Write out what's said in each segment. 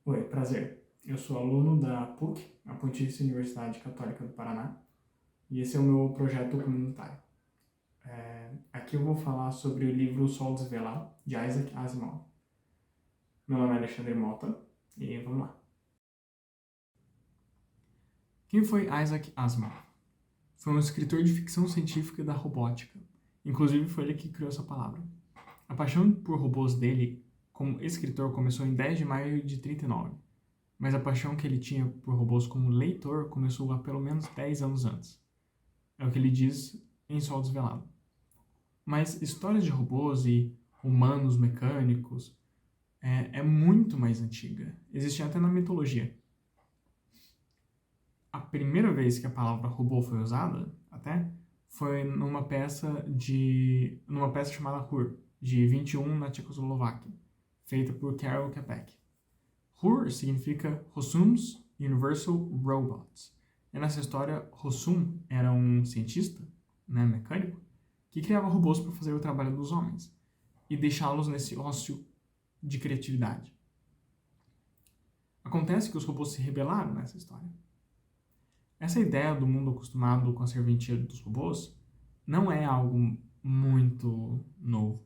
Oi, prazer. Eu sou aluno da PUC, a Pontifícia Universidade Católica do Paraná, e esse é o meu projeto comunitário. Aqui eu vou falar sobre o livro O Sol Desvelado, de Isaac Asimov. Meu nome é Alexandre Mota, e vamos lá. Quem foi Isaac Asimov? Foi um escritor de ficção científica da robótica. Inclusive foi ele que criou essa palavra. A paixão por robôs dele, como escritor, começou em 10 de maio de 39. Mas a paixão que ele tinha por robôs como leitor começou há pelo menos 10 anos antes. É o que ele diz em Sol Desvelado. Mas histórias de robôs e humanos mecânicos é muito mais antiga. Existe até na mitologia. A primeira vez que a palavra robô foi usada, até, foi numa peça chamada Hur, de 21 na Tchecoslováquia, feita por Karel Čapek. Hur significa Rossum's Universal Robots. E nessa história, Rossum era um cientista, mecânico, que criava robôs para fazer o trabalho dos homens e deixá-los nesse ócio de criatividade. Acontece que os robôs se rebelaram nessa história. Essa ideia do mundo acostumado com a serventia dos robôs não é algo muito novo.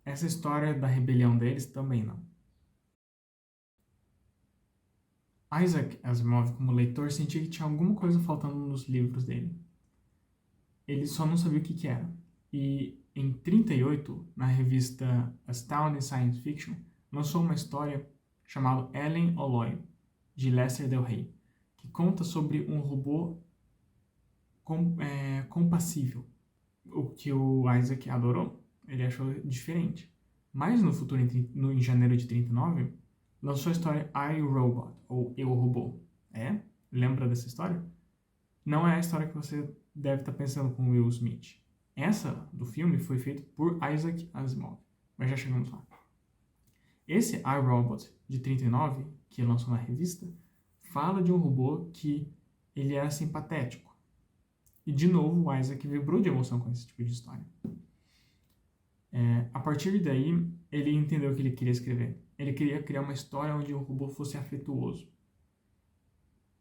Essa história da rebelião deles também não. Isaac Asimov, como leitor, sentia que tinha alguma coisa faltando nos livros dele. Ele só não sabia o que era. E em 1938, na revista Astounding Science Fiction, lançou uma história chamada Ellen Oloy, de Lester Del Rey, que conta sobre um robô compassível, o que o Isaac adorou. Ele achou diferente. Mas no futuro, em janeiro de 1939, lançou a história I, Robot, ou Eu, Robô. Lembra dessa história? Não é a história que você deve estar pensando com Will Smith. Essa do filme foi feita por Isaac Asimov, mas já chegamos lá. Esse I, Robot, de 1939, que lançou na revista, fala de um robô que ele era simpatético. E, de novo, o Isaac vibrou de emoção com esse tipo de história. A partir daí, ele entendeu o que ele queria escrever. Ele queria criar uma história onde o robô fosse afetuoso.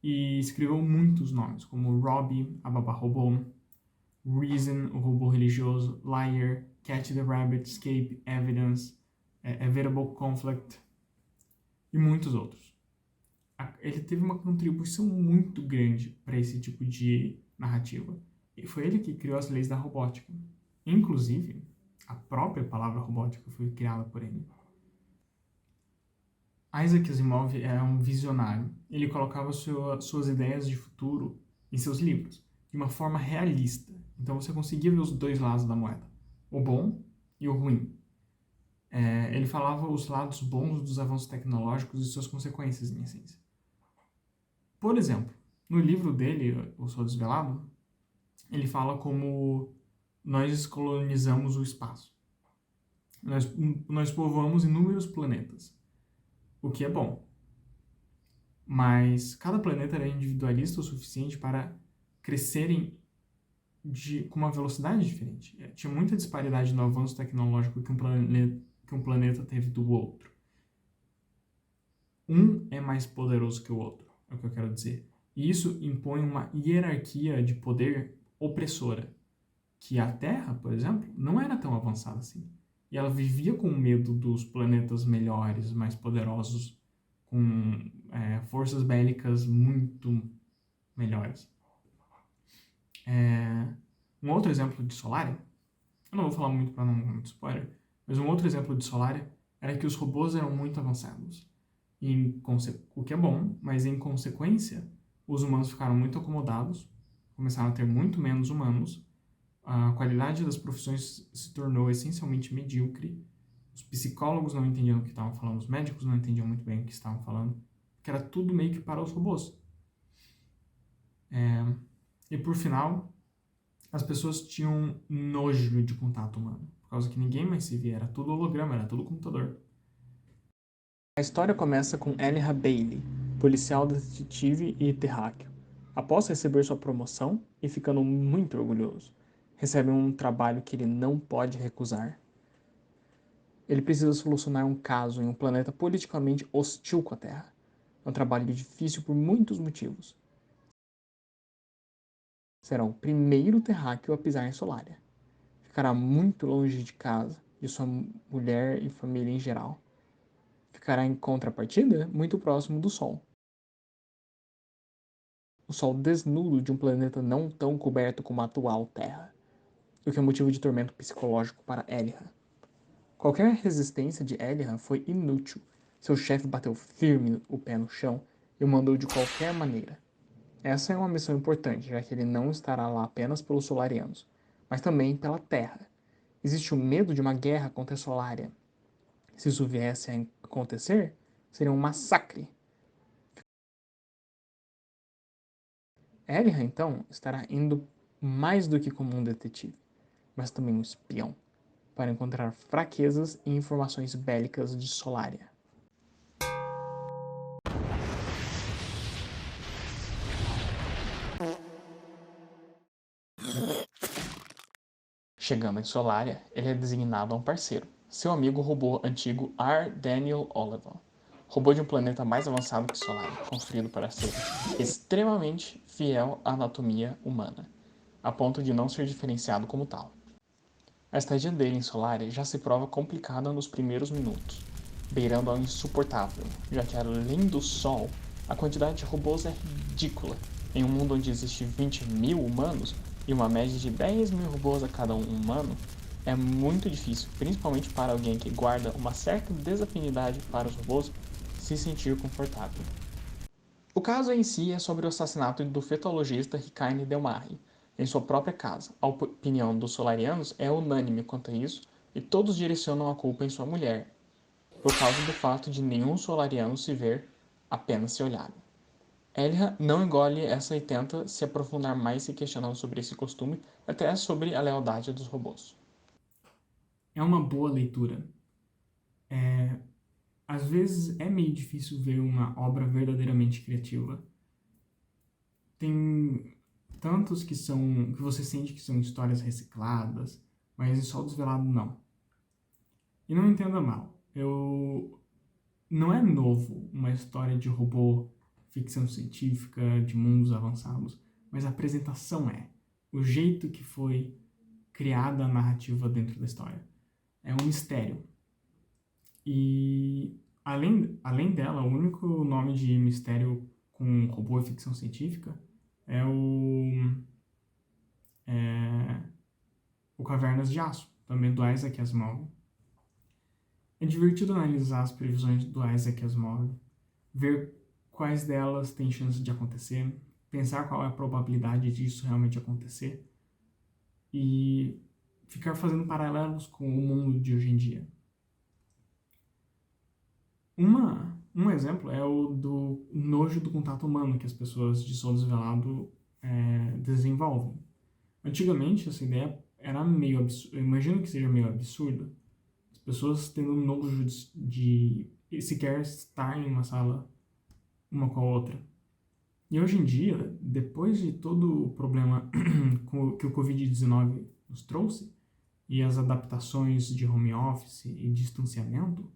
E escreveu muitos nomes, como Robbie, a babá robô, Reason, o robô religioso, Liar, Catch the Rabbit, Escape, Evidence, Evitable Conflict e muitos outros. Ele teve uma contribuição muito grande para esse tipo de narrativa. E foi ele que criou as leis da robótica. Inclusive, a própria palavra robótica foi criada por ele. Isaac Asimov era um visionário. Ele colocava suas ideias de futuro em seus livros, de uma forma realista. Então você conseguia ver os dois lados da moeda, o bom e o ruim. Ele falava os lados bons dos avanços tecnológicos e suas consequências, em essência. Por exemplo, no livro dele, O Sol Desvelado, ele fala como nós colonizamos o espaço. Nós povoamos inúmeros planetas, o que é bom. Mas cada planeta era individualista o suficiente para crescerem com uma velocidade diferente. Tinha muita disparidade no avanço tecnológico que um planeta teve do outro. Um é mais poderoso que o outro, é o que eu quero dizer. E isso impõe uma hierarquia de poder opressora, que a Terra, por exemplo, não era tão avançada assim. E ela vivia com medo dos planetas melhores, mais poderosos, com forças bélicas muito melhores. Um outro exemplo de Solária, eu não vou falar muito para não dar muito spoiler, mas um outro exemplo de Solária era que os robôs eram muito avançados. O que é bom, mas em consequência, os humanos ficaram muito acomodados, começaram a ter muito menos humanos, a qualidade das profissões se tornou essencialmente medíocre, os psicólogos não entendiam o que estavam falando, os médicos não entendiam muito bem o que estavam falando, porque era tudo meio que para os robôs. E por final, as pessoas tinham nojo de contato humano, por causa que ninguém mais se via, era tudo holograma, era tudo computador. A história começa com Elijah Bailey, policial detetive e terráqueo. Após receber sua promoção e ficando muito orgulhoso, recebe um trabalho que ele não pode recusar. Ele precisa solucionar um caso em um planeta politicamente hostil com a Terra. É um trabalho difícil por muitos motivos. Será o primeiro terráqueo a pisar em Solária. Ficará muito longe de casa, de sua mulher e família em geral. Ficará em contrapartida muito próximo do Sol. O Sol desnudo de um planeta não tão coberto como a atual Terra, o que é motivo de tormento psicológico para Elihan. Qualquer resistência de Elihan foi inútil. Seu chefe bateu firme o pé no chão e o mandou de qualquer maneira. Essa é uma missão importante, já que ele não estará lá apenas pelos Solarianos, mas também pela Terra. Existe o medo de uma guerra contra a Solária. Se isso viesse a acontecer, seria um massacre. Elihan, então, estará indo mais do que como um detetive, mas também um espião, para encontrar fraquezas e informações bélicas de Solária. Chegando em Solária, ele é designado a um parceiro, seu amigo robô antigo R. Daniel Oliver, robô de um planeta mais avançado que Solária, construído para ser extremamente fiel à anatomia humana, a ponto de não ser diferenciado como tal. A estadia dele em Solária já se prova complicada nos primeiros minutos, beirando ao insuportável, já que além do Sol, a quantidade de robôs é ridícula. Em um mundo onde existe 20.000 humanos e uma média de 10.000 robôs a cada um humano, é muito difícil, principalmente para alguém que guarda uma certa desafinidade para os robôs, se sentir confortável. O caso em si é sobre o assassinato do fetologista Rikaine Delmarre, em sua própria casa. A opinião dos solarianos é unânime quanto a isso, e todos direcionam a culpa em sua mulher, por causa do fato de nenhum solariano se ver, apenas se olhar. Elia não engole essa e tenta se aprofundar mais se questionando sobre esse costume, até sobre a lealdade dos robôs. É uma boa leitura. Às vezes é meio difícil ver uma obra verdadeiramente criativa. Tem tantos que você sente que são histórias recicladas, mas em Sol Desvelado não. E não entenda mal, não é novo uma história de robô, ficção científica, de mundos avançados, mas a apresentação é. O jeito que foi criada a narrativa dentro da história. É um mistério. E, além dela, o único nome de mistério com robô e ficção científica é o Cavernas de Aço, também do Isaac Asimov. É divertido analisar as previsões do Isaac Asimov, ver quais delas têm chance de acontecer, pensar qual é a probabilidade disso realmente acontecer e ficar fazendo paralelos com o mundo de hoje em dia. Um exemplo é o do nojo do contato humano que as pessoas de Sol Desvelado desenvolvem. Antigamente, essa ideia era meio absurda. Eu imagino que seja meio absurda. As pessoas tendo nojo de sequer estar em uma sala uma com a outra. E hoje em dia, depois de todo o problema que o Covid-19 nos trouxe, e as adaptações de home office e distanciamento,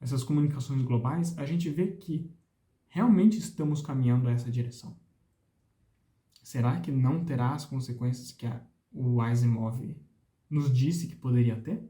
essas comunicações globais, a gente vê que realmente estamos caminhando a essa direção. Será que não terá as consequências que o Asimov nos disse que poderia ter?